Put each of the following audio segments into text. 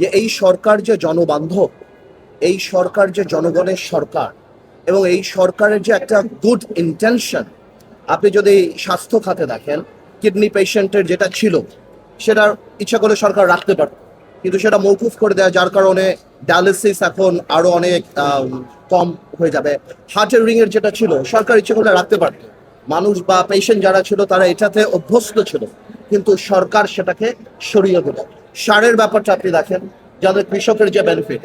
যে এই সরকার যে জনবান্ধব, এই সরকার যে জনগণের সরকার, এবং এই সরকারের যে একটা গুড ইন্টেনশন। আপনি যদি স্বাস্থ্য খাতে দেখেন, কিডনি পেশেন্টের যেটা ছিল সেটা ইচ্ছা করে সরকার রাখতে পারত, কিন্তু সেটা মৌকুফ করে দেয়, যার কারণে ডায়ালিসিস এখন আরো অনেক কম হয়ে যাবে। হার্টের রিং এর যেটা ছিল সরকার ইচ্ছে করলে রাখতে পারত, মানুষ বা পেশেন্ট যারা ছিল তারা এটাতে অভ্যস্ত ছিল, কিন্তু সরকার সেটাকে সরিয়ে দিল। সারের ব্যাপারটা আপনি দেখেন, যাদের কৃষকের যে বেনিফিট,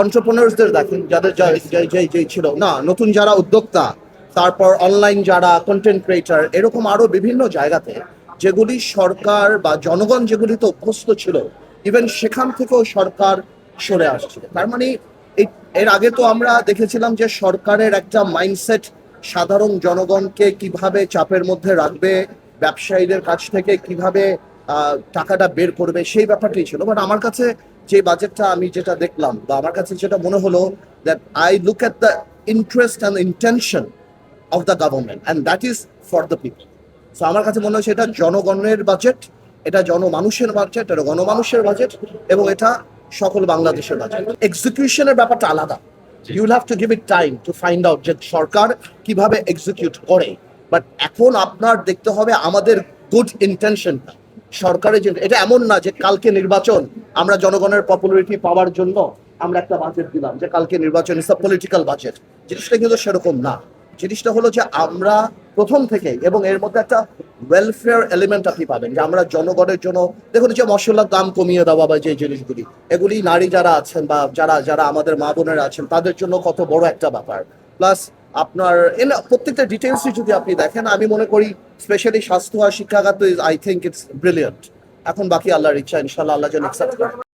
অন্টারপ্রেনার্সদের দেখেন, যাদের যে ছিল না, নতুন যারা উদ্যোক্তা, তারপর অনলাইন যারা কন্টেন্ট ক্রিয়েটার, এরকম আরো বিভিন্ন জায়গাতে যেগুলি সরকার বা জনগণ যেগুলিতে অভ্যস্ত ছিল, ইভেন সেখান থেকেও সরকার সরে আসছে। তার মানে এর আগে তো আমরা দেখেছিলাম যে সরকারের একটা মাইন্ডসেট সাধারণ জনগণকে কিভাবে চাপের মধ্যে রাখবে, ব্যবসায়ীদের কাছ থেকে কিভাবে টাকাটা বের করবে, সেই ব্যাপারটাই ছিল। বাট আমার কাছে যে বাজেটটা আমি যেটা দেখলাম, বা আমার কাছে যেটা মনে হলো, that I look at the interest and intention of the government, and that is for the people. So আমার কাছে মনে হচ্ছে এটা জনগণের বাজেট, এটা জনমানুষের বাজেট, এটা গণমানুষের বাজেট, এবং এটা সকল বাংলাদেশের বাজেট। এক্সিকিউশনের ব্যাপারটা আলাদা। You will have to give it time to find out যে সরকার কিভাবে এক্সিকিউট করে। বাট এখন আপনার দেখতে হবে আমাদের গুড ইন্টেনশনটা। সরকারের যে এটা এমন না যে কালকে নির্বাচন, আমরা জনগণের পপুলারিটি পাওয়ার জন্য আমরা একটা বাজেট দিলাম যে কালকে নির্বাচন ইস আ পলিটিক্যাল বাজেট। জিনিসটা কিন্তু সেরকম না। জিনিসটা হলো যে আমরা প্রথম থেকে, এবং এর মধ্যে একটা ওয়েলফেয়ার এলিমেন্ট আপনি পাবেন, যে আমরা জনগণের জন্য, দেখুন যে মশলার দাম কমিয়ে দেওয়া বা যে জিনিসগুলি, এগুলি নারী যারা আছেন বা যারা যারা আমাদের মা বোনেরা আছেন তাদের জন্য কত বড় একটা ব্যাপার। প্লাস আপনার প্রত্যেকটা ডিটেলসই যদি আপনি দেখেন, আমি মনে করি স্পেশালি স্বাস্থ্য আর শিক্ষাখাত, আই থিঙ্ক ইটস ব্রিলিয়ান্ট। এখন বাকি আল্লাহর ইচ্ছা, ইনশাল্লাহ আল্লাহ যেন অ্যাকসেপ্ট করে।